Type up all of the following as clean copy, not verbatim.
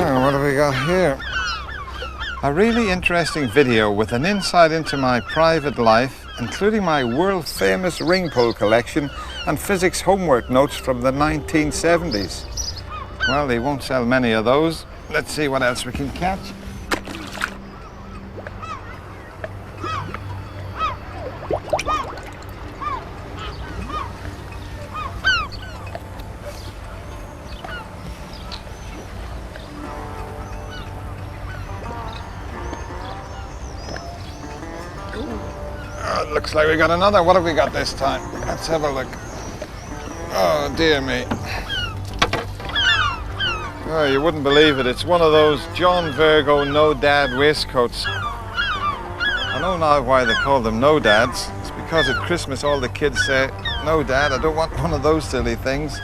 Oh, what have we got here? A really interesting video with an insight into my private life, including my world-famous ring pull collection and physics homework notes from the 1970s. Well, they won't sell many of those. Let's see what else we can catch. Looks like we got another. What have we got this time? Let's have a look. Oh, dear me. Oh, you wouldn't believe it. It's one of those John Virgo no dad waistcoats. I know now why they call them no dads. It's because at Christmas all the kids say, "No dad, I don't want one of those silly things."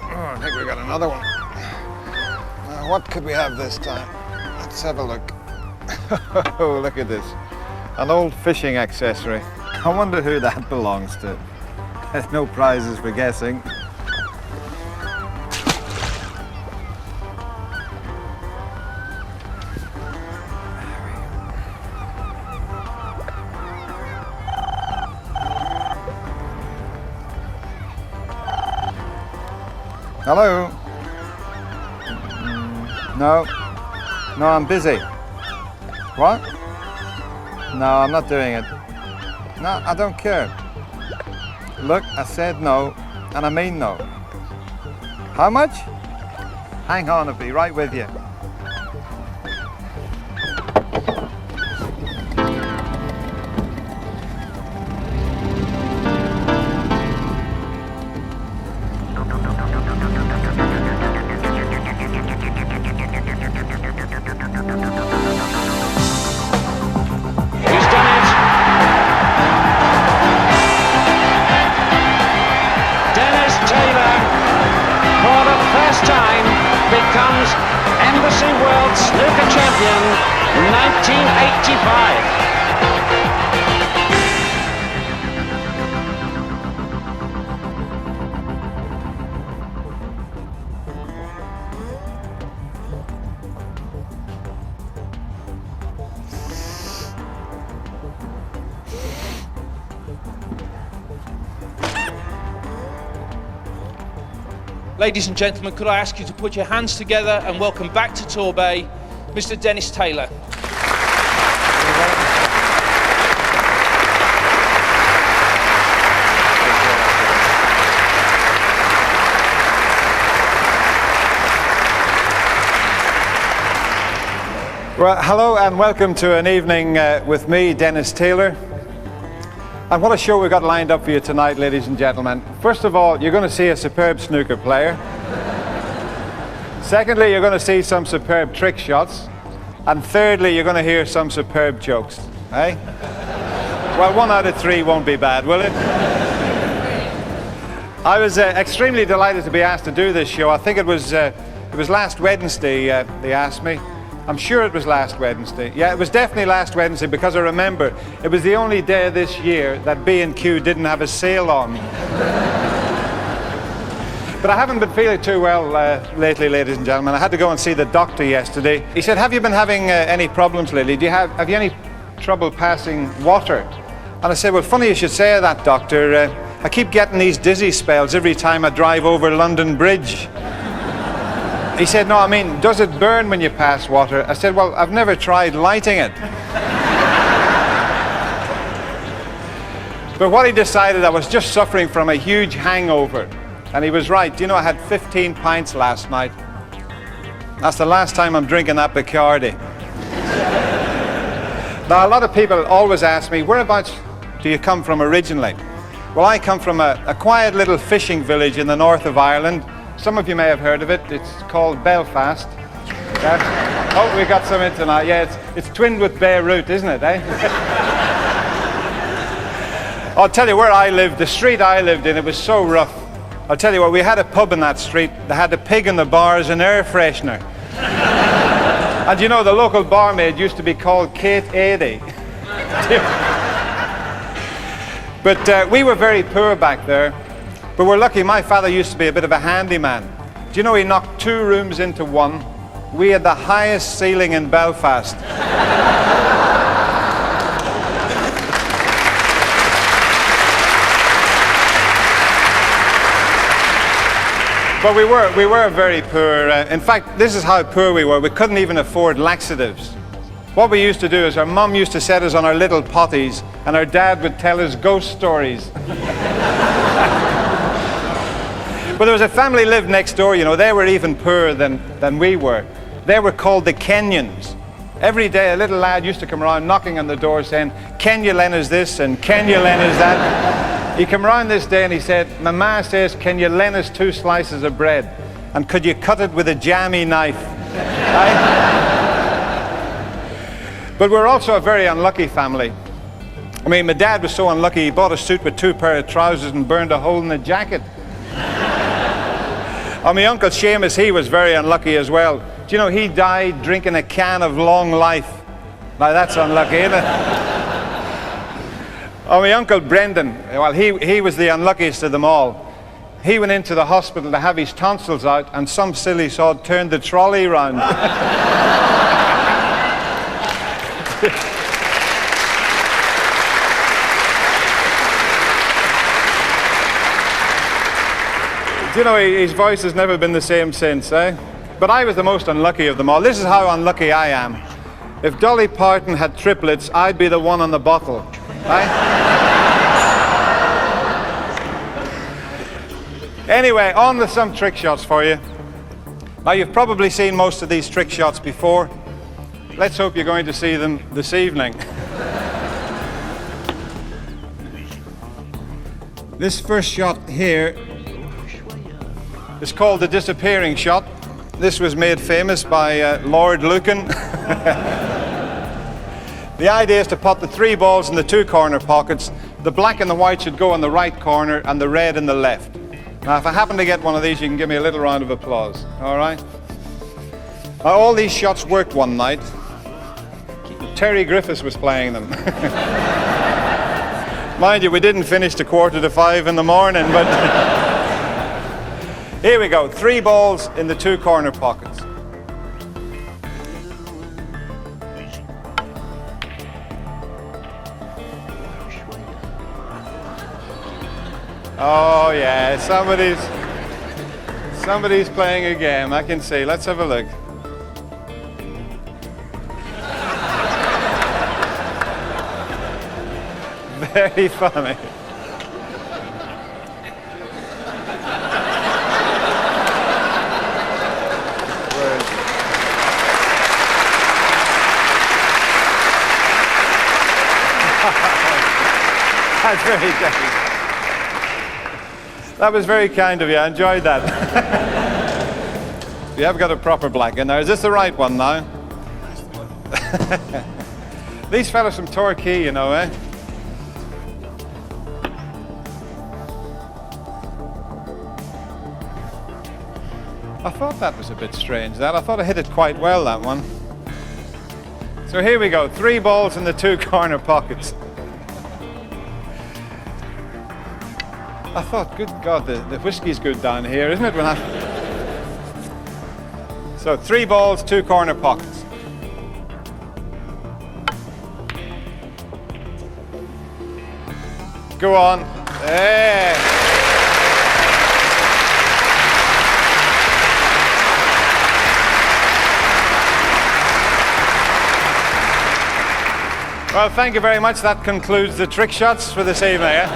I think we got another one. What could we have this time? Let's have a look. Oh, look at this. An old fishing accessory. I wonder who that belongs to. There's no prizes for guessing. Hello? No. No, I'm busy. What? No, I'm not doing it. No, I don't care. Look, I said no, and I mean no. How much? Hang on, I'll be right with you. Becomes Embassy World Snooker Champion 1985. Ladies and gentlemen, could I ask you to put your hands together and welcome back to Torbay, Mr. Fennis Taylor. Well, hello and welcome to an evening with me, Fennis Taylor. And what a show we've got lined up for you tonight, ladies and gentlemen. First of all, you're going to see a superb snooker player. Secondly, you're going to see some superb trick shots. And thirdly, you're going to hear some superb jokes. Eh? Well, 1 out of 3 won't be bad, will it? I was extremely delighted to be asked to do this show. I think it was last Wednesday they asked me. I'm sure it was last Wednesday. Yeah, it was definitely last Wednesday because I remember it was the only day this year that B&Q didn't have a sale on. But I haven't been feeling too well lately, ladies and gentlemen. I had to go and see the doctor yesterday. He said, "Have you been having any problems lately? Have you any trouble passing water?" And I said, "Well, funny you should say that, doctor. I keep getting these dizzy spells every time I drive over London Bridge." He said, "No, I mean, does it burn when you pass water?" I said, "Well, I've never tried lighting it." But what he decided, I was just suffering from a huge hangover. And he was right. You know, I had 15 pints last night. That's the last time I'm drinking that Bacardi. Now, a lot of people always ask me, whereabouts do you come from originally? Well, I come from a quiet little fishing village in the north of Ireland. Some of you may have heard of it. It's called Belfast. Oh, we got some in tonight. Yeah, it's twinned with Beirut, isn't it, eh? I'll tell you where I lived, the street I lived in, it was so rough. I'll tell you what, we had a pub in that street. They had a pig in the bar as an air freshener. And you know, the local barmaid used to be called Kate Adey. But we were very poor back there. But we're lucky, my father used to be a bit of a handyman. Do you know he knocked 2 rooms into one? We had the highest ceiling in Belfast. But we were very poor. In fact, this is how poor we were. We couldn't even afford laxatives. What we used to do is our mum used to set us on our little potties, and our dad would tell us ghost stories. But there was a family lived next door, you know, they were even poorer than we were. They were called the Kenyans. Every day a little lad used to come around knocking on the door saying, "Can you lend us this and can you lend us that?" He came around this day and he said, "My ma says, can you lend us 2 slices of bread? And could you cut it with a jammy knife?" Right? But we're also a very unlucky family. I mean, my dad was so unlucky he bought a suit with 2 pair of trousers and burned a hole in the jacket. And my uncle Seamus, he was very unlucky as well. Do you know, he died drinking a can of Long Life. Now that's unlucky, isn't it? Oh, my uncle Brendan, well, he was the unluckiest of them all. He went into the hospital to have his tonsils out, and some silly sod turned the trolley round. You know, his voice has never been the same since, eh? But I was the most unlucky of them all. This is how unlucky I am. If Dolly Parton had triplets, I'd be the one on the bottle, right? Anyway, on with some trick shots for you. Now, you've probably seen most of these trick shots before. Let's hope you're going to see them this evening. This first shot here is called the disappearing shot. This was made famous by Lord Lucan. The idea is to put the 3 balls in the 2 corner pockets. The black and the white should go in the right corner and the red in the left. Now, if I happen to get one of these, you can give me a little round of applause. All right? Now, all these shots worked one night. Terry Griffiths was playing them. Mind you, we didn't finish till 4:45 in the morning, but here we go. 3 balls in the 2 corner pockets. Oh yeah, somebody's playing a game. I can see. Let's have a look. Very funny. That's very kind. That was very kind of you. I enjoyed that. You have got a proper black in there. Is this the right one now? These fellas from Torquay, you know, eh? I thought that was a bit strange, that. I thought I hit it quite well, that one. So here we go. 3 balls in the 2 corner pockets. I thought, good God, the whiskey's good down here, isn't it? So 3 balls, 2 corner pockets. Go on. There. Well, thank you very much. That concludes the trick shots for this evening. Eh?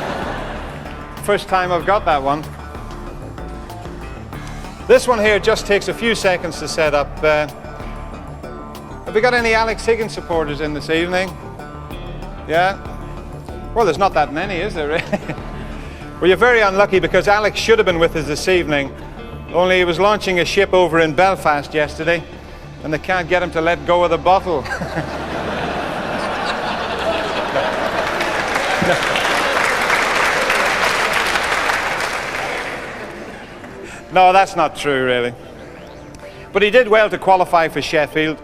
First time I've got that one. This one here just takes a few seconds to set up. Have we got any Alex Higgins supporters in this evening? Yeah? Well, there's not that many, is there, really? Well, you're very unlucky because Alex should have been with us this evening, only he was launching a ship over in Belfast yesterday, and they can't get him to let go of the bottle. No, that's not true, really. But he did well to qualify for Sheffield.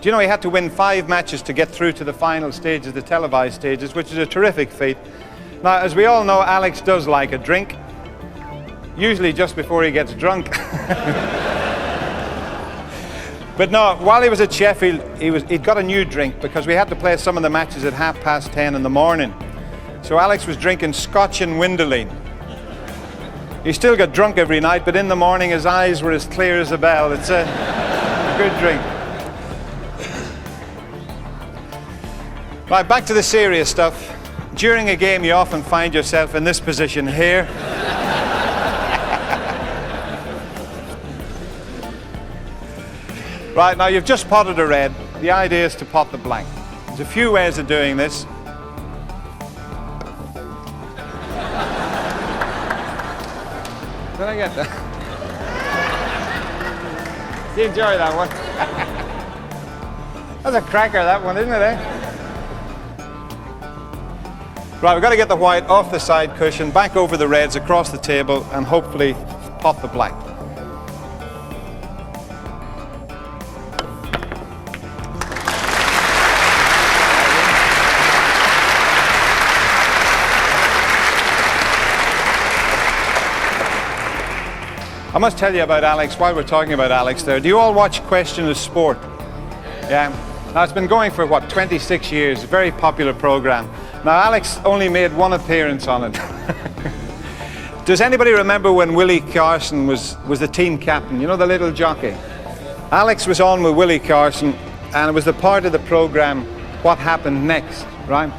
Do you know he had to win 5 matches to get through to the final stages, the televised stages, which is a terrific feat. Now, as we all know, Alex does like a drink, usually just before he gets drunk. But no, while he was at Sheffield, he'd got a new drink because we had to play some of the matches at 10:30 in the morning. So Alex was drinking Scotch and Windeline. He still got drunk every night, but in the morning his eyes were as clear as a bell. It's a good drink. Right, back to the serious stuff. During a game, you often find yourself in this position here. Right, now you've just potted a red. The idea is to pot the blank. There's a few ways of doing this. Did I get that? Did you enjoy that one? That's a cracker, that one, isn't it, eh? Right, we've got to get the white off the side cushion, back over the reds, across the table, and hopefully pot the black. I must tell you about Alex, while we're talking about Alex there. Do you all watch Question of Sport? Yeah. Now, it's been going for, 26 years, a very popular program. Now, Alex only made one appearance on it. Does anybody remember when Willie Carson was the team captain? You know, the little jockey? Alex was on with Willie Carson, and it was the part of the program, What Happened Next, right?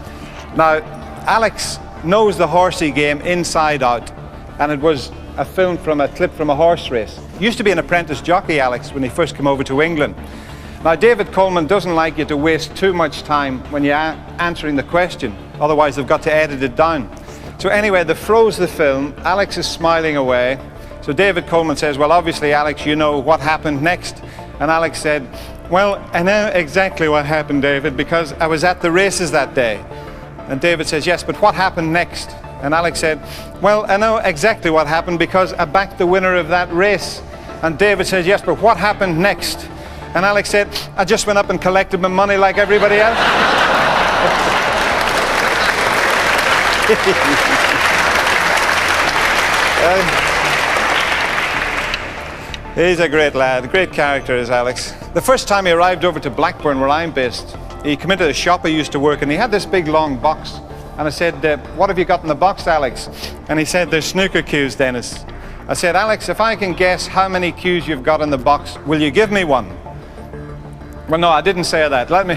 Now, Alex knows the horsey game inside out, and it was a film from a clip from a horse race. He used to be an apprentice jockey, Alex, when he first came over to England. Now, David Coleman doesn't like you to waste too much time when you're answering the question. Otherwise, they've got to edit it down. So anyway, they froze the film. Alex is smiling away. So David Coleman says, well, obviously, Alex, you know what happened next. And Alex said, well, I know exactly what happened, David, because I was at the races that day. And David says, yes, but what happened next? And Alex said, well, I know exactly what happened because I backed the winner of that race. And David says, yes, but what happened next? And Alex said, I just went up and collected my money like everybody else. He's a great lad, great character is Alex. The first time he arrived over to Blackburn, where I'm based, he came into the shop I used to work in. He had this big long box. And I said, what have you got in the box, Alex? And he said, there's snooker cues, Dennis. I said, Alex, if I can guess how many cues you've got in the box, will you give me one? Well, no, I didn't say that. Let me...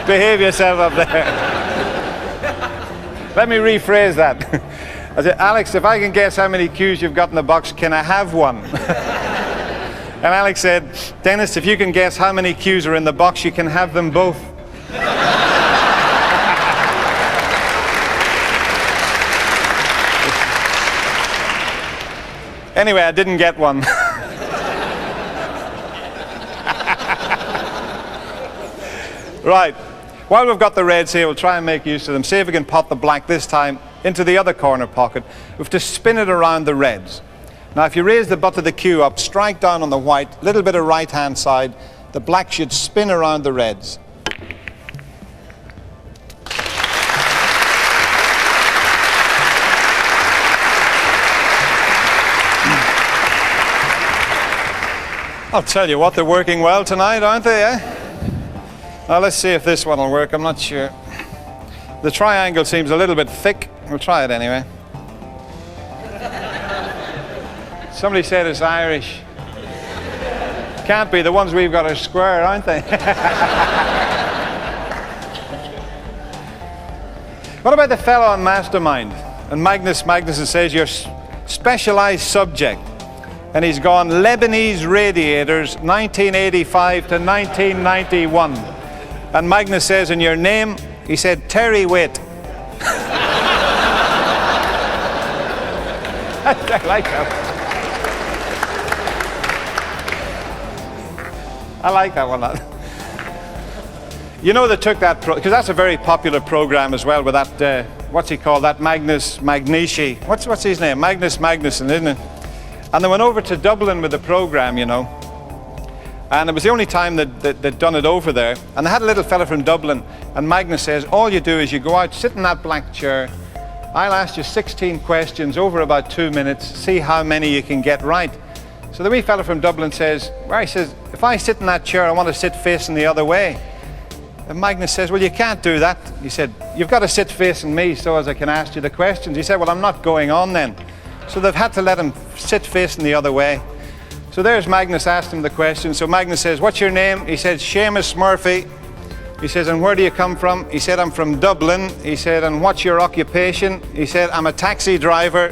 Behave yourself up there. Let me rephrase that. I said, Alex, if I can guess how many cues you've got in the box, can I have one? And Alex said, Dennis, if you can guess how many cues are in the box, you can have them both. Anyway, I didn't get one. Right, while we've got the reds here, we'll try and make use of them. See if we can pot the black this time into the other corner pocket. We have to spin it around the reds. Now, if you raise the butt of the cue up, strike down on the white, little bit of right-hand side, the black should spin around the reds. I'll tell you what, they're working well tonight, aren't they, eh? Now let's see if this one will work, I'm not sure. The triangle seems a little bit thick. We'll try it anyway. Somebody said it's Irish. Can't be, the ones we've got are square, aren't they? What about the fellow on Mastermind? And Magnus Magnuson says your specialized subject. And he's gone Lebanese radiators, 1985 to 1991. And Magnus says in your name, he said Terry Waite. I like that. I like that one. You know, they took that, because that's a very popular program as well with that, what's he called, that Magnus Magnici. What's his name? Magnus Magnuson, isn't it? And they went over to Dublin with the program, you know. And it was the only time they'd done it over there. And they had a little fella from Dublin, and Magnus says, all you do is you go out, sit in that black chair, I'll ask you 16 questions over about 2 minutes, see how many you can get right. So the wee fella from Dublin says, well, he says, if I sit in that chair, I want to sit facing the other way. And Magnus says, well, you can't do that. He said, you've got to sit facing me so as I can ask you the questions. He said, well, I'm not going on then. So they've had to let him sit facing the other way. So there's Magnus asked him the question. So Magnus says, what's your name? He said, Seamus Murphy. He says, and where do you come from? He said, I'm from Dublin. He said, and what's your occupation? He said, I'm a taxi driver.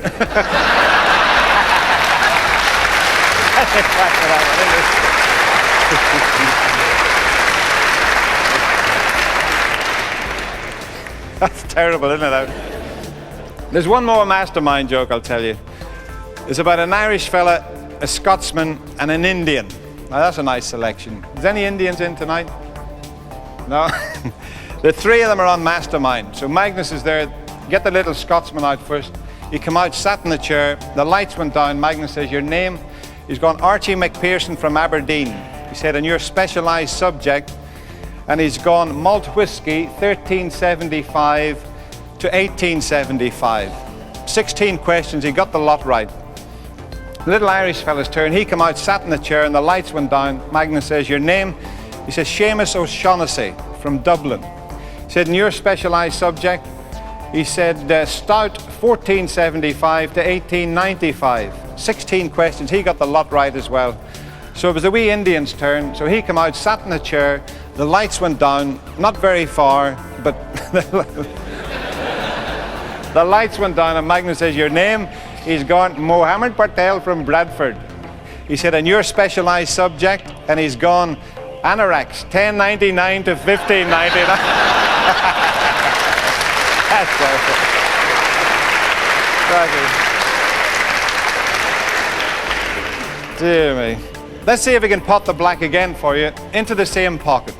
That's terrible, isn't it? There's one more mastermind joke I'll tell you. It's about an Irish fella, a Scotsman, and an Indian. Now that's a nice selection. Is any Indians in tonight? No? The three of them are on mastermind. So Magnus is there, get the little Scotsman out first. He come out, sat in the chair, the lights went down. Magnus says, your name? He's gone, Archie McPherson from Aberdeen. He said, and your specialised subject? And he's gone, malt whiskey, 1375 to 1875. 16 questions, he got the lot right. The little Irish fella's turn, he come out, sat in the chair, and the lights went down. Magnus says, your name? He says, Seamus O'Shaughnessy from Dublin. He said, and your specialised subject? He said, stout, 1475 to 1895. 16 questions, he got the lot right as well. So it was the wee Indian's turn, so he come out, sat in the chair, the lights went down, not very far, but the lights went down, and Magnus says, your name? He's gone, Mohammed Patel from Bradford. He said, and your specialised subject? And he's gone, anoraks, 1099 to 1599. That's perfect. Dear me. Let's see if we can pot the black again for you into the same pocket.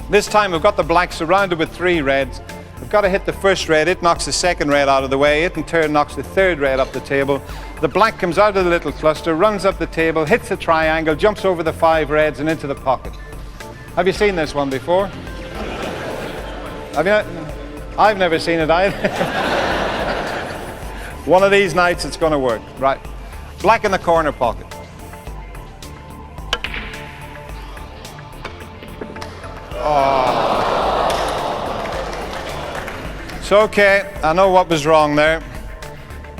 This time we've got the black surrounded with 3 reds. We've got to hit the first red, it knocks the second red out of the way, it in turn knocks the third red up the table. The black comes out of the little cluster, runs up the table, hits the triangle, jumps over the 5 reds and into the pocket. Have you seen this one before? Have you? I've never seen it either. One of these nights it's going to work. Right. Black in the corner pocket. Oh. It's okay. I know what was wrong there.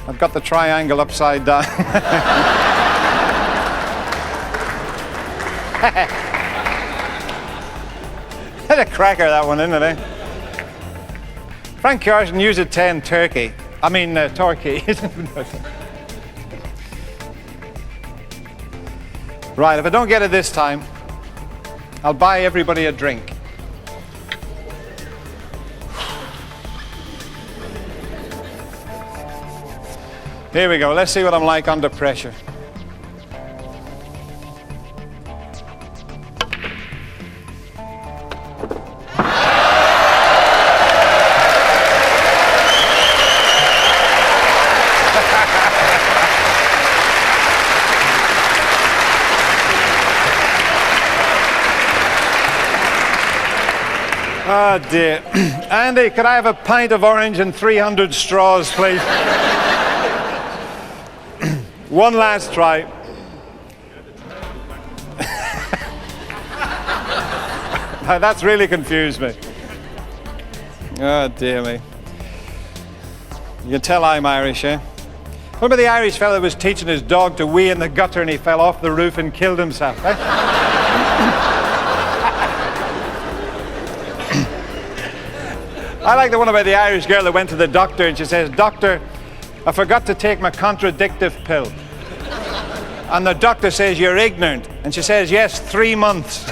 I've got the triangle upside down. Had a cracker, that one, isn't it, eh? Frank Carson used a 10 turkey. I mean, turkey. Right, if I don't get it this time, I'll buy everybody a drink. Here we go. Let's see what I'm like under pressure. Oh dear. Andy, could I have a pint of orange and 300 straws, please? One last try. Now, that's really confused me. Oh dear me. You can tell I'm Irish, eh? What about the Irish fellow who was teaching his dog to wee in the gutter and he fell off the roof and killed himself, eh? I like the one about the Irish girl that went to the doctor and she says, Doctor, I forgot to take my contradictive pill. And the doctor says, you're ignorant. And she says, yes, 3 months.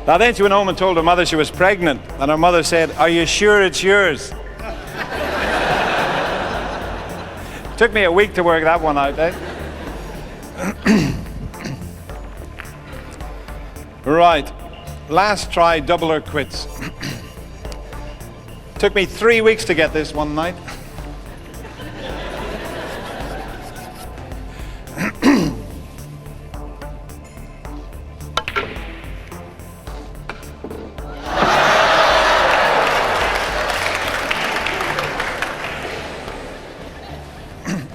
Now then she went home and told her mother she was pregnant. And her mother said, are you sure it's yours? Took me a week to work that one out, eh? Right. Last try, double or quits. Took me 3 weeks to get this one night.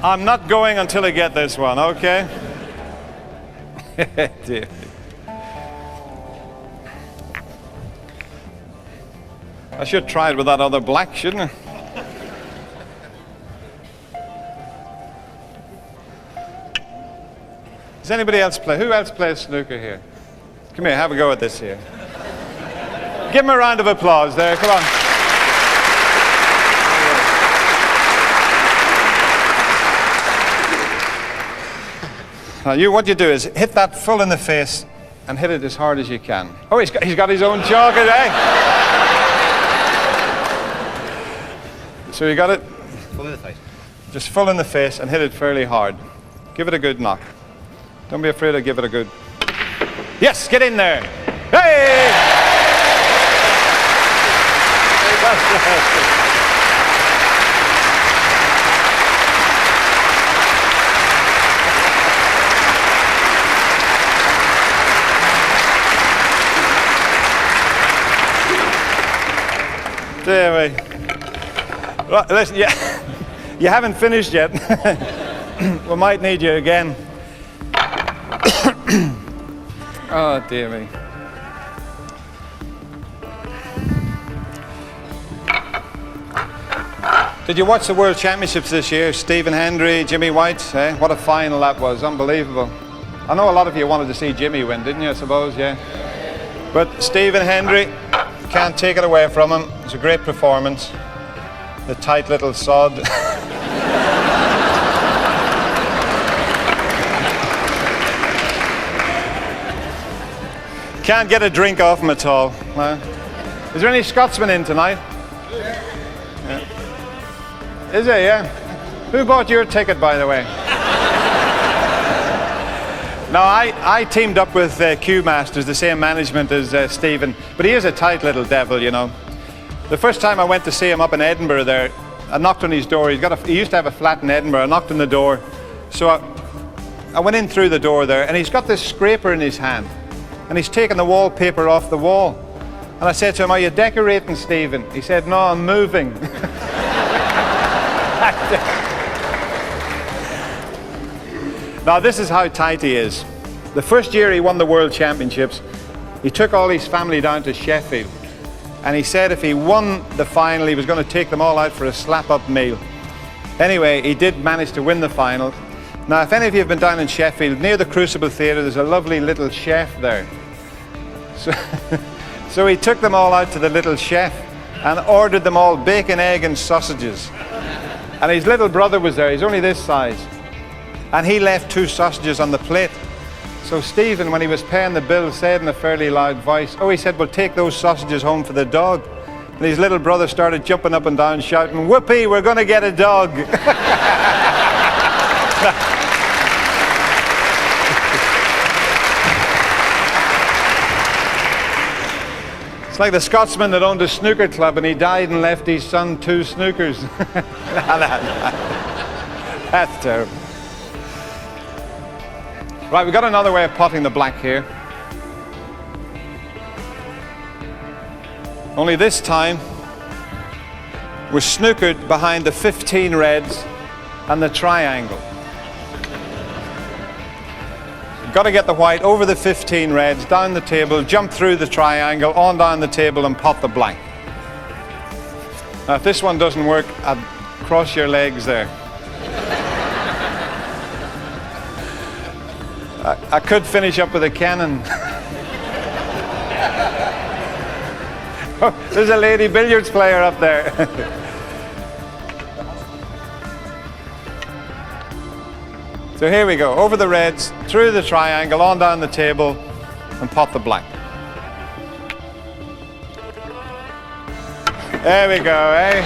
I'm not going until I get this one, okay? Dear. I should try it with that other black, shouldn't I? Does anybody else play? Who else plays snooker here? Come here, have a go at this here. Give him a round of applause there, come on. Now what you do is hit that full in the face and hit it as hard as you can. Oh, he's got his own chocolate, eh? So you got it? Full in the face. Just full in the face and hit it fairly hard. Give it a good knock. Don't be afraid to give it a good... Yes, get in there. Hey! There we. Right, listen, you haven't finished yet. We might need you again. Oh dear me. Did you watch the World Championships this year? Stephen Hendry, Jimmy White, eh? What a final that was, unbelievable. I know a lot of you wanted to see Jimmy win, didn't you, I suppose, yeah? But Stephen Hendry, can't take it away from him. It was a great performance. The tight little sod. Can't get a drink off him at all. Is there any Scotsmen in tonight? Yeah. Is there, yeah? Who bought your ticket, by the way? No, I teamed up with Q Masters, the same management as Stephen, but he is a tight little devil, you know. The first time I went to see him up in Edinburgh there, I knocked on his door. He used to have a flat in Edinburgh. I knocked on the door. So I went in through the door there, and he's got this scraper in his hand, and he's taken the wallpaper off the wall. And I said to him, "Are you decorating, Stephen?" He said, "No, I'm moving." Now this is how tight he is. The first year he won the World Championships, he took all his family down to Sheffield, and he said if he won the final he was going to take them all out for a slap-up meal. Anyway, he did manage to win the final. Now if any of you have been down in Sheffield, near the Crucible Theatre, there's a lovely little chef there. So he took them all out to the little chef and ordered them all bacon, egg and sausages. And his little brother was there, he's only this size. And he left 2 sausages on the plate. So Stephen, when he was paying the bill, said in a fairly loud voice, he said, "Well, take those sausages home for the dog." And his little brother started jumping up and down, shouting, "Whoopee, we're going to get a dog." It's like the Scotsman that owned a snooker club and he died and left his son 2 snookers. That's terrible. Right, we've got another way of potting the black here. Only this time, we're snookered behind the 15 reds and the triangle. Got to get the white over the 15 reds, down the table, jump through the triangle, on down the table and pot the black. Now if this one doesn't work, I'd cross your legs there. I could finish up with a cannon. Oh, there's a lady billiards player up there. So here we go, over the reds, through the triangle, on down the table, and pot the black. There we go, eh?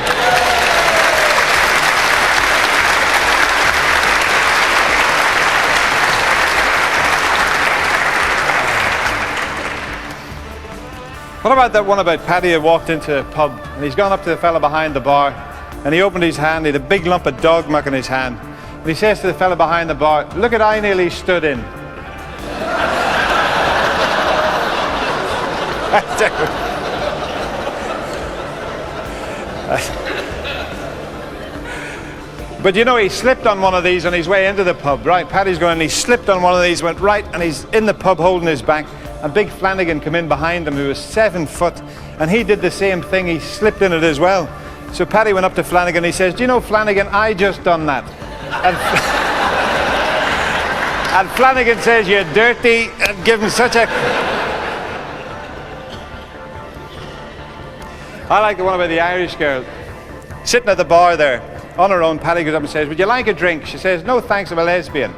What about that one about Paddy who walked into a pub and he's gone up to the fella behind the bar and he opened his hand, he had a big lump of dog muck in his hand. And he says to the fella behind the bar, "Look at I nearly stood in." But you know, he slipped on one of these on his way into the pub, right? Paddy's going, and he slipped on one of these, went right, and he's in the pub holding his back. And big Flanagan came in behind him, who was 7 foot, and he did the same thing. He slipped in it as well. So Paddy went up to Flanagan, he says, do you know, Flanagan, I just done that. And Flanagan says, you're dirty, and give him such a... I like the one about the Irish girl. Sitting at the bar there, on her own, Paddy goes up and says, would you like a drink? She says, no thanks, I'm a lesbian.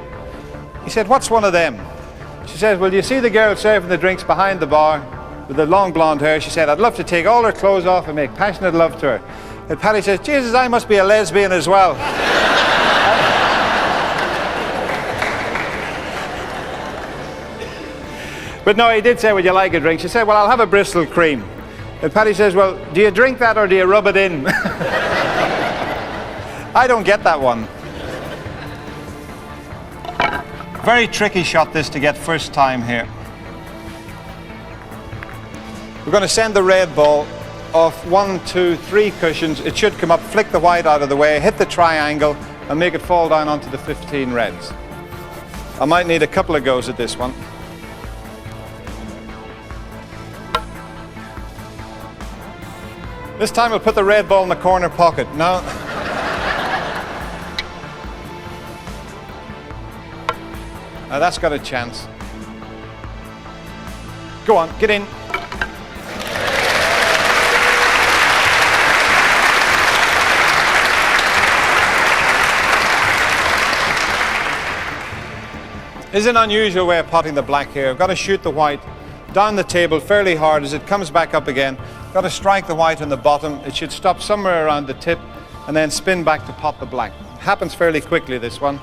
He said, what's one of them? She says, well, you see the girl serving the drinks behind the bar with the long blonde hair? She said, I'd love to take all her clothes off and make passionate love to her. And Paddy says, Jesus, I must be a lesbian as well. But no, he did say, would you like a drink? She said, well, I'll have a Bristol cream. And Paddy says, well, do you drink that or do you rub it in? I don't get that one. Very tricky shot this to get first time here. We're going to send the red ball off 1, 2, 3 cushions. It should come up, flick the white out of the way, hit the triangle, and make it fall down onto the 15 reds. I might need a couple of goes at this one. This time we'll put the red ball in the corner pocket. No. Now that's got a chance. Go on, get in. This is an unusual way of potting the black here. I've got to shoot the white down the table fairly hard as it comes back up again. Got to strike the white on the bottom. It should stop somewhere around the tip and then spin back to pot the black. It happens fairly quickly, this one.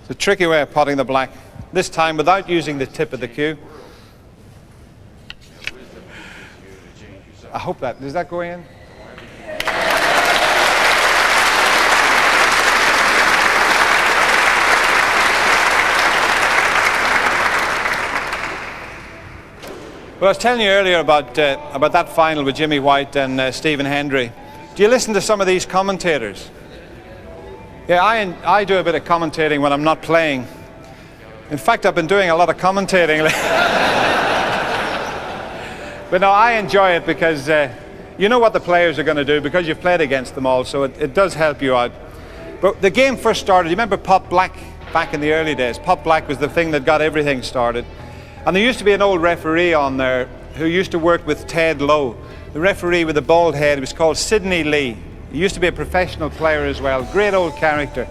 It's a tricky way of potting the black. This time without using the tip of the cue. I hope that, does that go in? Well, I was telling you earlier about that final with Jimmy White and Stephen Hendry. Do you listen to some of these commentators? Yeah, I do a bit of commentating when I'm not playing. In fact, I've been doing a lot of commentating. But no, I enjoy it because you know what the players are going to do because you've played against them all, so it does help you out. But the game first started, you remember Pot Black back in the early days? Pot Black was the thing that got everything started. And there used to be an old referee on there who used to work with Ted Lowe. The referee with the bald head was called Sidney Lee. He used to be a professional player as well, great old character.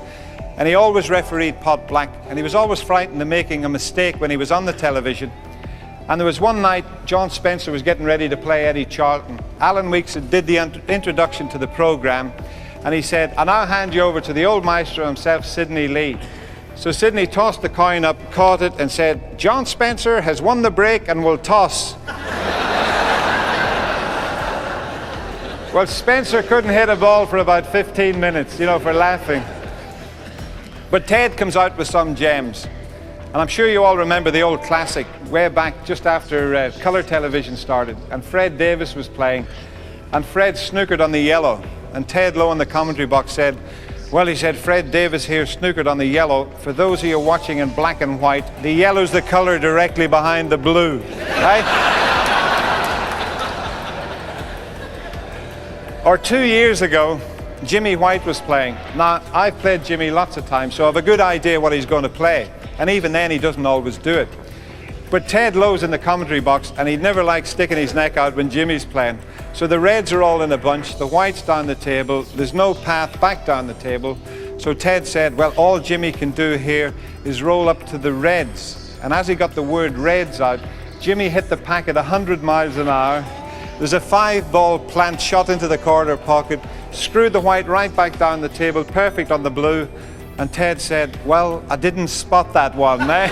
And he always refereed Pot Black, and he was always frightened of making a mistake when he was on the television. And there was one night, John Spencer was getting ready to play Eddie Charlton. Alan Weeks did the introduction to the program, and he said, "I now hand you over to the old maestro himself, Sidney Lee." So Sidney tossed the coin up, caught it, and said, "John Spencer has won the break and will toss." Well, Spencer couldn't hit a ball for about 15 minutes, you know, for laughing. But Ted comes out with some gems. And I'm sure you all remember the old classic, way back just after colour television started. And Fred Davis was playing. And Fred snookered on the yellow. And Ted Lowe in the commentary box said, well, he said, Fred Davis here snookered on the yellow. For those of you watching in black and white, the yellow's the colour directly behind the blue. Right? Or 2 years ago, Jimmy White was playing. Now, I've played Jimmy lots of times, so I have a good idea what he's going to play. And even then, he doesn't always do it. But Ted Lowe's in the commentary box, and he'd never like sticking his neck out when Jimmy's playing. So the reds are all in a bunch, the whites down the table, there's no path back down the table. So Ted said, well, all Jimmy can do here is roll up to the reds. And as he got the word reds out, Jimmy hit the pack at 100 miles an hour. There's a 5-ball plant shot into the corner pocket, screwed the white right back down the table, perfect on the blue. And Ted said, well, I didn't spot that one, eh?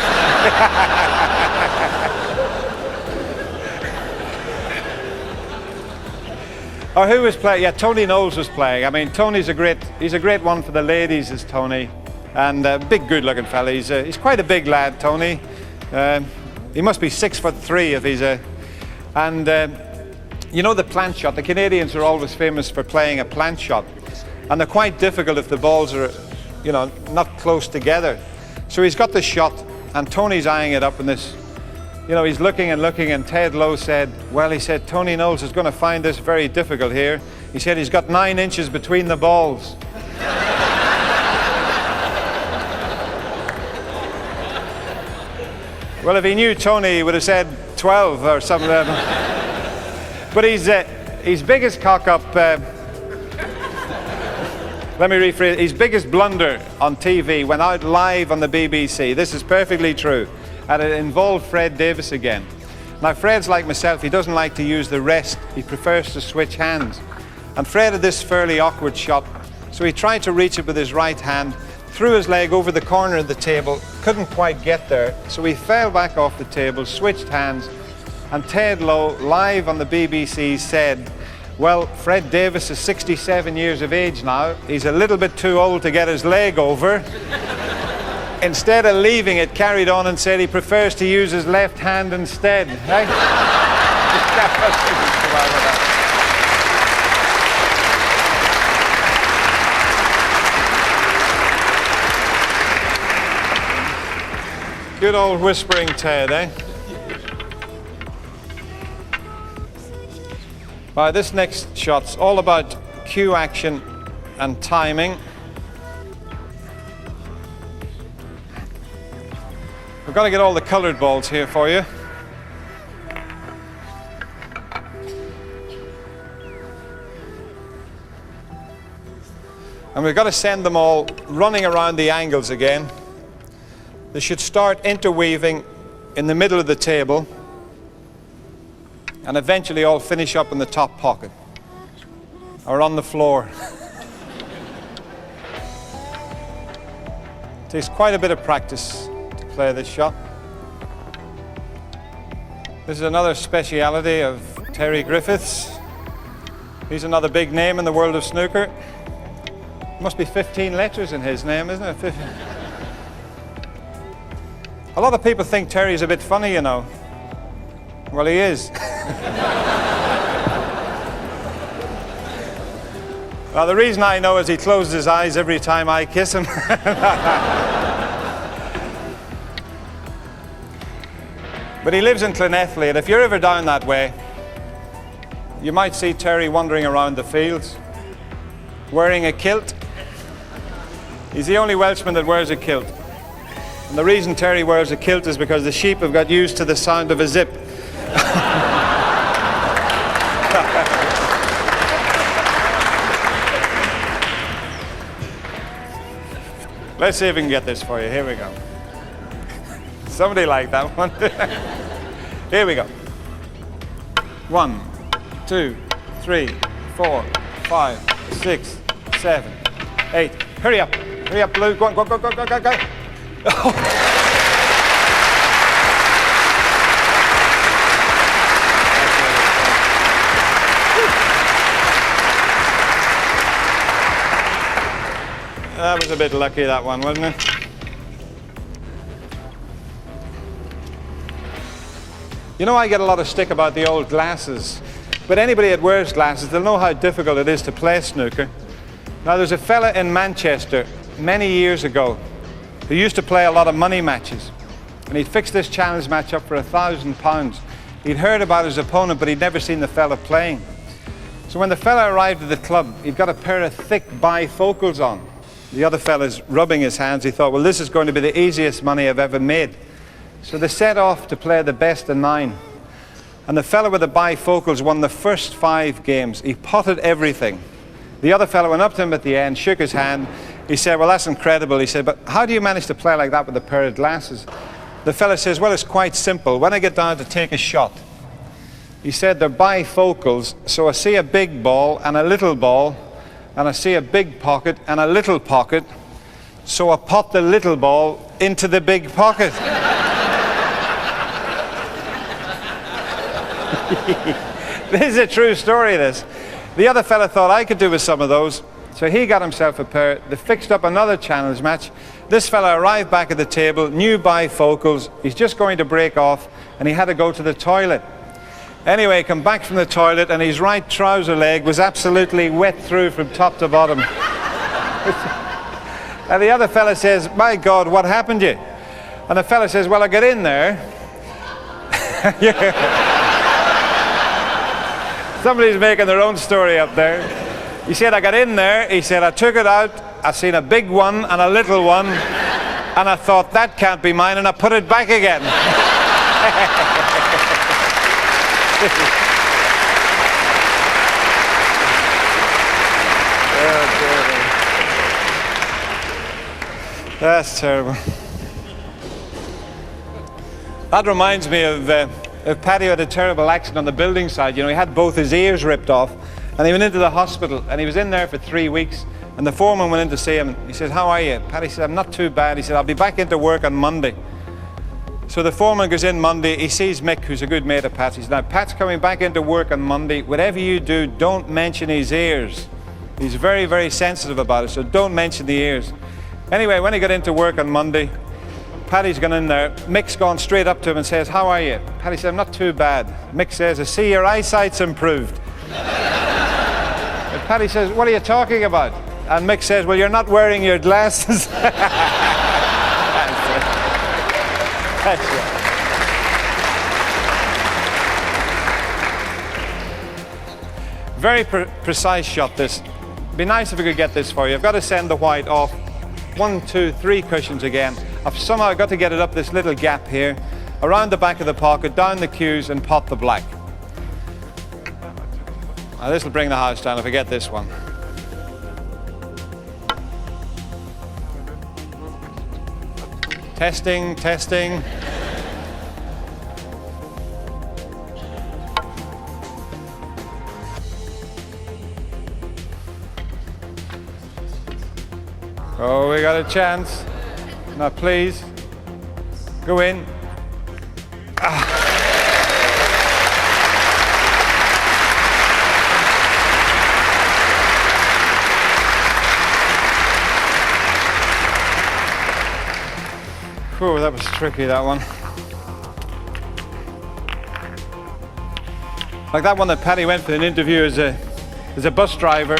Oh, who was playing? Yeah, Tony Knowles was playing. I mean, he's a great one for the ladies, is Tony. And big, good-looking fella. He's quite a big lad, Tony. He must be 6'3" if he's a... And you know the plant shot. The Canadians are always famous for playing a plant shot. And they're quite difficult if the balls are, you know, not close together. So he's got the shot, and Tony's eyeing it up in this... You know, he's looking, and Ted Lowe said, well, he said, Tony Knowles is going to find this very difficult here. He said he's got 9 inches between the balls. Well, if he knew Tony, he would have said 12 or something. But his biggest cock-up, let me rephrase, his biggest blunder on TV went out live on the BBC. This is perfectly true. And it involved Fred Davis again. Now, Fred's like myself. He doesn't like to use the rest. He prefers to switch hands. And Fred had this fairly awkward shot. So he tried to reach it with his right hand, threw his leg over the corner of the table, couldn't quite get there. So he fell back off the table, switched hands, and Ted Lowe, live on the BBC, said, well, Fred Davis is 67 years of age now. He's a little bit too old to get his leg over. Instead of leaving it, carried on and said he prefers to use his left hand instead. Right? Good old whispering Ted, eh? Right, this next shot's all about cue action and timing. We've got to get all the coloured balls here for you. And we've got to send them all running around the angles again. They should start interweaving in the middle of the table and eventually all finish up in the top pocket or on the floor. It takes quite a bit of practice to play this shot. This is another speciality of Terry Griffiths. He's another big name in the world of snooker. Must be 15 letters in his name, isn't it? 15. A lot of people think Terry's a bit funny, you know. Well, he is. Well, the reason I know is he closes his eyes every time I kiss him. But he lives in Llanelli, and if you're ever down that way, you might see Terry wandering around the fields, wearing a kilt. He's the only Welshman that wears a kilt. And the reason Terry wears a kilt is because the sheep have got used to the sound of a zip. Let's see if we can get this for you. Here we go. Somebody liked that one. Here we go. 1, 2, 3, 4, 5, 6, 7, 8. Hurry up. Hurry up, Blue. Go on, go, go, go, go, go, go. Oh. That was a bit lucky, that one, wasn't it? You know, I get a lot of stick about the old glasses, but anybody that wears glasses, they'll know how difficult it is to play snooker. Now, there's a fella in Manchester many years ago who used to play a lot of money matches, and he'd fixed this challenge match up for £1,000. He'd heard about his opponent, but he'd never seen the fella playing. So when the fella arrived at the club, he'd got a pair of thick bifocals on. The other fella's rubbing his hands. He thought, well, this is going to be the easiest money I've ever made. So they set off to play the best of 9. And the fella with the bifocals won the first 5 games. He potted everything. The other fella went up to him at the end, shook his hand. He said, well, that's incredible. He said, but how do you manage to play like that with a pair of glasses? The fella says, well, it's quite simple. When I get down to take a shot, he said, they're bifocals, so I see a big ball and a little ball, and I see a big pocket and a little pocket, so I pot the little ball into the big pocket. This is a true story, this. The other fella thought I could do with some of those, so he got himself a pair. They fixed up another challenge match. This fella arrived back at the table, new bifocals. He's just going to break off, and he had to go to the toilet. Anyway, come back from the toilet, and his right trouser leg was absolutely wet through from top to bottom. And the other fella says, "My God, what happened to you?" And the fella says, "Well, I got in there." Somebody's making their own story up there. He said, "I got in there," he said, "I took it out, I seen a big one and a little one, and I thought, that can't be mine, and I put it back again." That's terrible. That reminds me of Paddy, who had a terrible accident on the building site. You know, he had both his ears ripped off, and he went into the hospital, and he was in there for 3 weeks, and the foreman went in to see him. He said, "How are you?" Paddy said, "I'm not too bad." He said, "I'll be back into work on Monday." So the foreman goes in Monday, he sees Mick, who's a good mate of Pat's. He says, "Now, Pat's coming back into work on Monday. Whatever you do, don't mention his ears. He's very, very sensitive about it, so don't mention the ears." Anyway, when he got into work on Monday, Paddy's gone in there. Mick's gone straight up to him and says, "How are you?" Paddy said, "I'm not too bad." Mick says, "I see your eyesight's improved." And Paddy says, "What are you talking about?" And Mick says, "Well, you're not wearing your glasses." That's it. Very precise shot, this. Be nice if we could get this for you. I've got to send the white off 1, 2, 3 cushions again. I've somehow got to get it up this little gap here, around the back of the pocket, down the cues, and pot the black. Now this will bring the house down if I get this one. Testing, testing. Oh, we got a chance. Now, please, go in. Ah. Oh, that was tricky, that one. Like that one that Paddy went for an interview as a bus driver,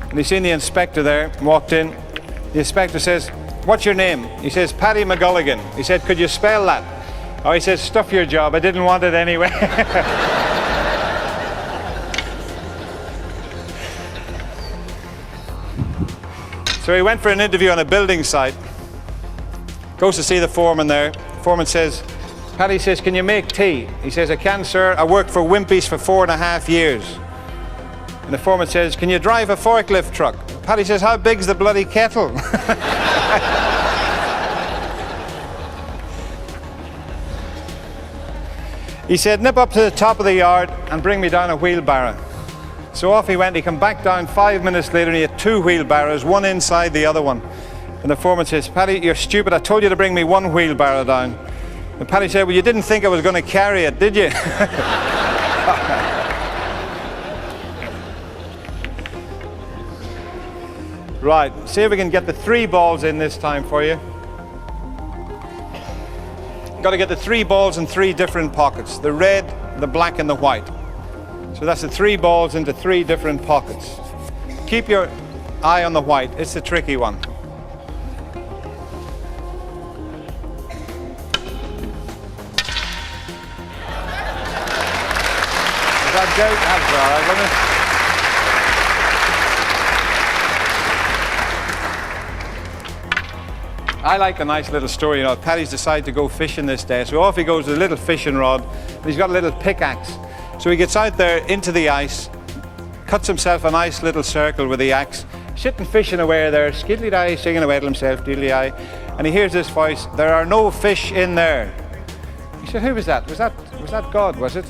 and he seen the inspector there, walked in. The inspector says, "What's your name?" He says, "Paddy McGulligan." He said, "Could you spell that?" Oh, he says, "Stuff your job, I didn't want it anyway." So he went for an interview on a building site, goes to see the foreman there. The foreman says, Paddy says, "Can you make tea?" He says, "I can, sir. I worked for Wimpy's for 4.5 years. And the foreman says, "Can you drive a forklift truck?" Paddy says, "How big's the bloody kettle?" He said, "Nip up to the top of the yard and bring me down a wheelbarrow." So off he went. He came back down 5 minutes later, and he had 2 wheelbarrows, one inside the other one. And the foreman says, "Paddy, you're stupid. I told you to bring me 1 wheelbarrow down." And Paddy said, "Well, you didn't think I was going to carry it, did you?" Right, see if we can get the 3 balls in this time for you. Got to get the 3 balls in 3 different pockets. The red, the black, and the white. So that's the 3 balls into 3 different pockets. Keep your eye on the white. It's the tricky one. Is that good? That's all right, wasn't it? I like a nice little story. You know, Paddy's decided to go fishing this day, so off he goes with a little fishing rod, and he's got a little pickaxe. So he gets out there into the ice, cuts himself a nice little circle with the axe, sitting fishing away there, skiddly-die, singing away to himself, diddly-eye, and he hears this voice, "There are no fish in there." He said, "Who was that? Was that God, was it?"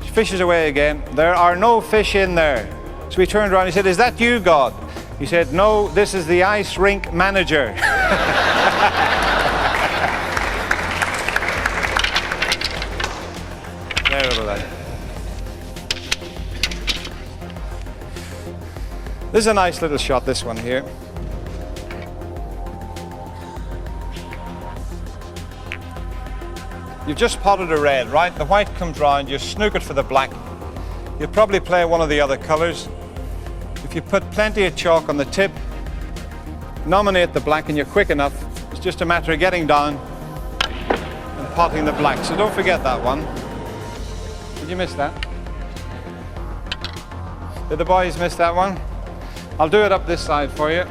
He fishes away again, "There are no fish in there." So he turned around, he said, "Is that you, God?" He said, "No, this is the ice rink manager." Terrible, that. This is a nice little shot, this one here. You've just potted a red, right? The white comes round, you're snookered for the black. You'll probably play one of the other colours. If you put plenty of chalk on the tip, nominate the black and you're quick enough. It's just a matter of getting down and potting the black. So don't forget that one. Did you miss that? Did the boys miss that one? I'll do it up this side for you.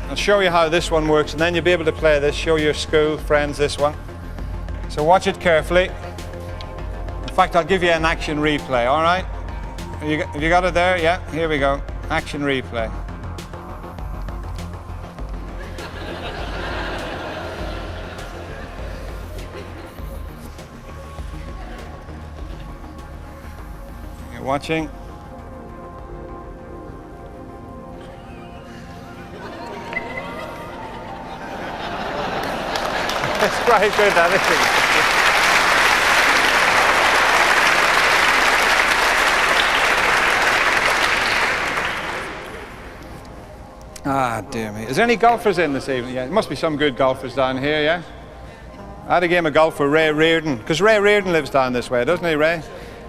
I'll show you how this one works and then you'll be able to play this, show your school friends this one. So watch it carefully. In fact, I'll give you an action replay, all right? Have you got it there? Yeah, here we go. Action replay. You're watching. It's quite good, that, isn't it? Ah, dear me. Is there any golfers in this evening? Yeah, there must be some good golfers down here, yeah? I had a game of golf with Ray Reardon, because Ray Reardon lives down this way, doesn't he, Ray?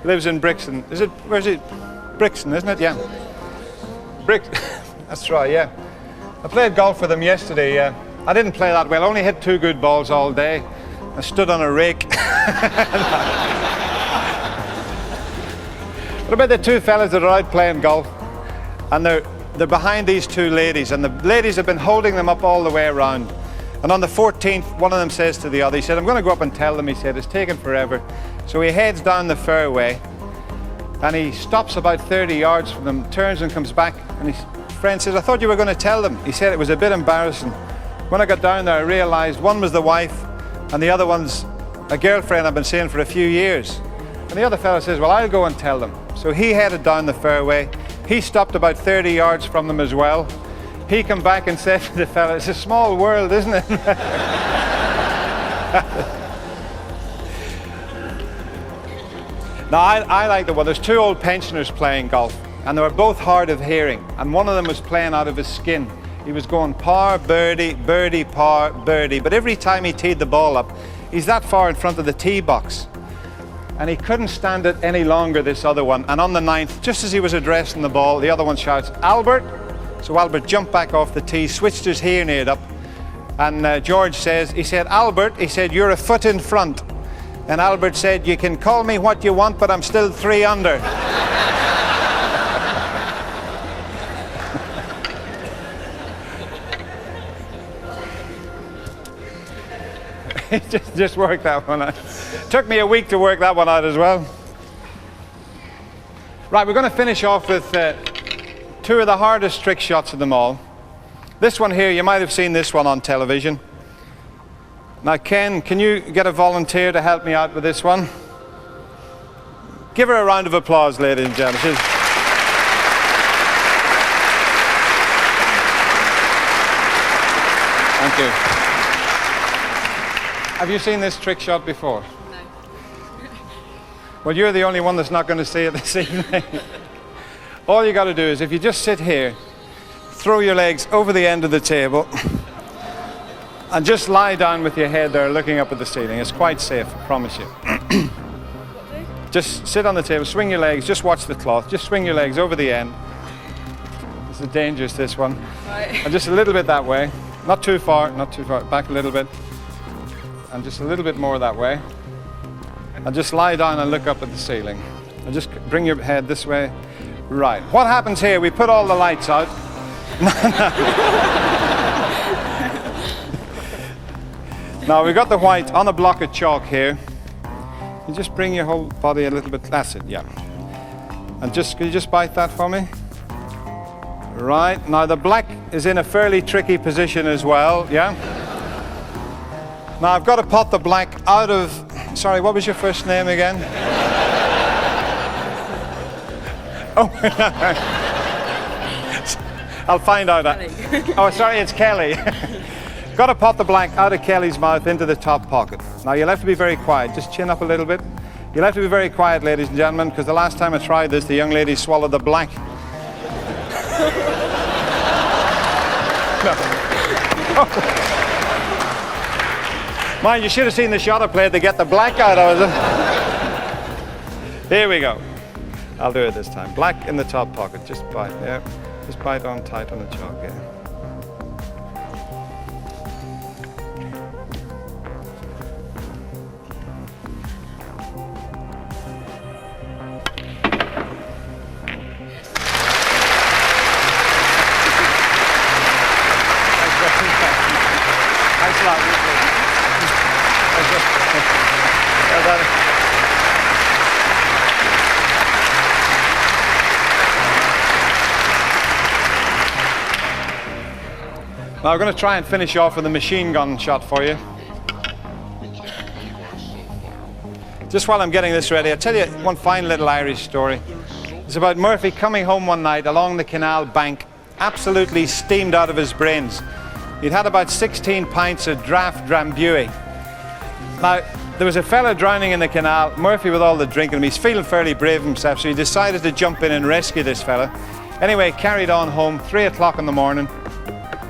He lives in Brixton. Where's it? Brixton, isn't it? Yeah. That's right, yeah. I played golf with him yesterday, yeah. I didn't play that well, I only hit 2 good balls all day. I stood on a rake. What about the 2 fellas that are out playing golf? And they're behind these 2 ladies, and the ladies have been holding them up all the way around. And on the 14th, one of them says to the other, he said, I'm going to go up and tell them, he said, it's taken forever. So he heads down the fairway, and he stops about 30 yards from them, turns and comes back, and his friend says, I thought you were going to tell them. He said it was a bit embarrassing. When I got down there, I realized one was the wife, and the other one's a girlfriend I've been seeing for a few years. And the other fellow says, well, I'll go and tell them. So he headed down the fairway. He stopped about 30 yards from them as well. He came back and said to the fellow, it's a small world, isn't it? Now, I like the one. There's 2 old pensioners playing golf, and they were both hard of hearing, and one of them was playing out of his skin. He was going par, birdie, birdie, par, birdie, but every time he teed the ball up, he's that far in front of the tee box. And he couldn't stand it any longer, this other one. And on the 9th, just as he was addressing the ball, the other one shouts, Albert. So Albert jumped back off the tee, switched his hearing aid up. And George says, he said, Albert, he said, you're a foot in front. And Albert said, you can call me what you want, but I'm still 3 under. just worked that one out. Took me a week to work that one out as well. Right, we're going to finish off with 2 of the hardest trick shots of them all. This one here, you might have seen this one on television. Now, Ken, can you get a volunteer to help me out with this one? Give her a round of applause, ladies and gentlemen. Thank you. Have you seen this trick shot before? No. Well, you're the only one that's not going to see it this evening. All you got to do is, if you just sit here, throw your legs over the end of the table, and just lie down with your head there looking up at the ceiling. It's quite safe, I promise you. Just sit on the table, swing your legs, just watch the cloth, just swing your legs over the end. This is dangerous, this one. Right. And just a little bit that way. Not too far, back a little bit. And just a little bit more that way. And just lie down and look up at the ceiling. And just bring your head this way. Right. What happens here? We put all the lights out. Now we've got the white on a block of chalk here. You just bring your whole body a little bit. That's it, yeah. And just, can you just bite that for me? Right. Now the black is in a fairly tricky position as well, yeah? Now I've got to pot the black out of, sorry, what was your first name again? Oh, I'll find out. Oh, sorry, it's Kelly. Got to pot the black out of Kelly's mouth into the top pocket. Now you'll have to be very quiet, just chin up a little bit. You'll have to be very quiet, ladies and gentlemen, because the last time I tried this, the young lady swallowed the black. Mind, you should have seen the shot I played to get the black out of it. Here we go. I'll do it this time. Black in the top pocket. Just bite, yeah. Just bite on tight on the chalk, yeah. Thanks a lot. Now I'm going to try and finish off with a machine gun shot for you. Just while I'm getting this ready, I'll tell you one fine little Irish story. It's about Murphy coming home one night along the canal bank, absolutely steamed out of his brains. He'd had about 16 pints of draft drambuie. Now, there was a fella drowning in the canal. Murphy, with all the drinking, he's feeling fairly brave himself, so he decided to jump in and rescue this fella. Anyway, carried on home, 3 o'clock in the morning.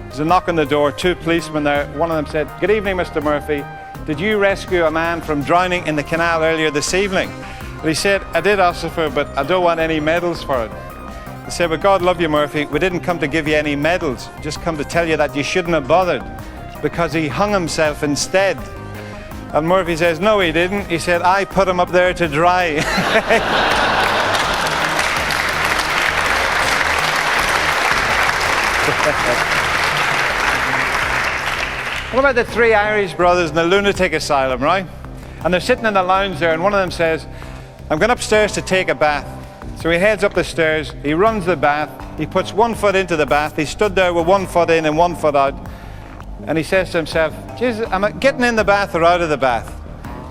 There's a knock on the door, 2 policemen there. One of them said, "Good evening, Mr. Murphy. Did you rescue a man from drowning in the canal earlier this evening?" And he said, "I did, officer, but I don't want any medals for it." They said, "Well, God love you, Murphy. We didn't come to give you any medals. Just come to tell you that you shouldn't have bothered, because he hung himself instead." And Murphy says, "No, he didn't." He said, "I put him up there to dry." What about the 3 Irish brothers in the lunatic asylum, right? And they're sitting in the lounge there, and one of them says, "I'm going upstairs to take a bath." So he heads up the stairs, he runs the bath, he puts 1 foot into the bath, he stood there with 1 foot in and 1 foot out, and he says to himself, "Jesus, am I getting in the bath or out of the bath?"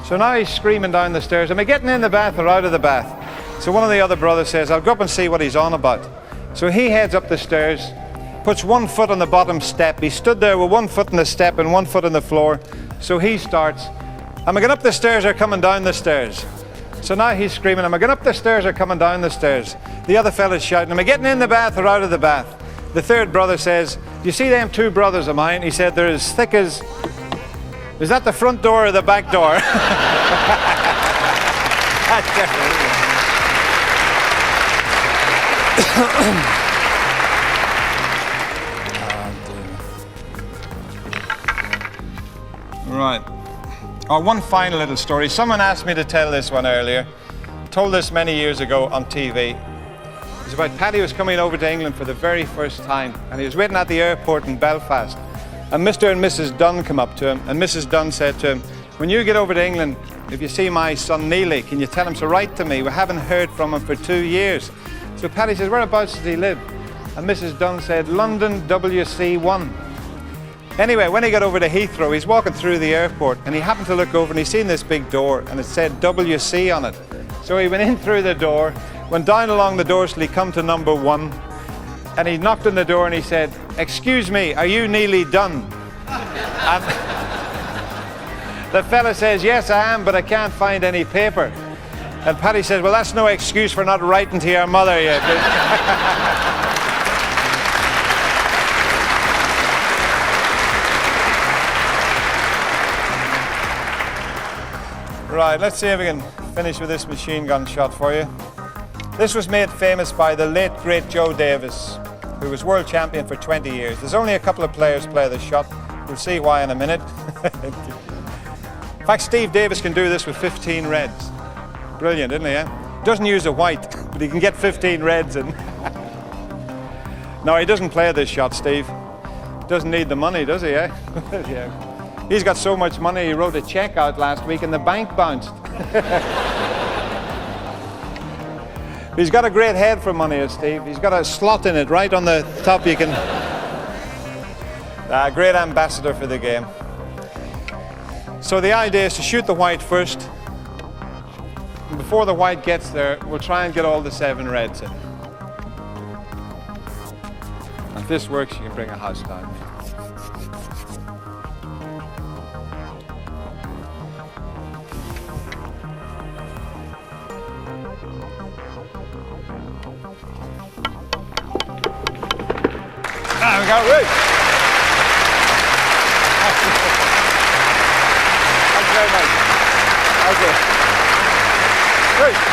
So now he's screaming down the stairs, "Am I getting in the bath or out of the bath?" So one of the other brothers says, "I'll go up and see what he's on about." So he heads up the stairs, puts 1 foot on the bottom step. He stood there with 1 foot on the step and 1 foot on the floor. So he starts, "Am I going up the stairs or coming down the stairs?" So now he's screaming, "Am I going up the stairs or coming down the stairs?" The other fella's shouting, "Am I getting in the bath or out of the bath?" The third brother says, "Do you see them 2 brothers of mine?" He said, "They're as thick as..." Is that the front door or the back door? Right. Oh, one final little story. Someone asked me to tell this one earlier. Told this many years ago on TV. It's about Paddy was coming over to England for the very first time, and he was waiting at the airport in Belfast. And Mr. and Mrs. Dunn come up to him, and Mrs. Dunn said to him, "When you get over to England, if you see my son Neely, can you tell him to write to me? We haven't heard from him for 2 years." So Paddy says, "Whereabouts does he live?" And Mrs. Dunn said, "London WC1. Anyway, when he got over to Heathrow, he's walking through the airport, and he happened to look over and he's seen this big door, and it said WC on it. So he went in through the door, went down along the door till he come to number 1, and he knocked on the door and he said, "Excuse me, are you Neely Dunn?" And the fella says, "Yes, I am, but I can't find any paper." And Paddy says, "Well, that's no excuse for not writing to your mother yet." Right, let's see if we can finish with this machine gun shot for you. This was made famous by the late, great Joe Davis, who was world champion for 20 years. There's only a couple of players play this shot. You'll see why in a minute. In fact, Steve Davis can do this with 15 reds. Brilliant, isn't he? Eh? Doesn't use a white, but he can get 15 reds in. No, he doesn't play this shot, Steve. Doesn't need the money, does he? Eh? Yeah. He's got so much money, he wrote a check out last week and the bank bounced. He's got a great head for money, Steve. He's got a slot in it right on the top. You can... great ambassador for the game. So the idea is to shoot the white first. And before the white gets there, we'll try and get all the 7 reds in. And if this works, you can bring a house down. There we go, Ruth. Thank you very much. Okay. Ruth.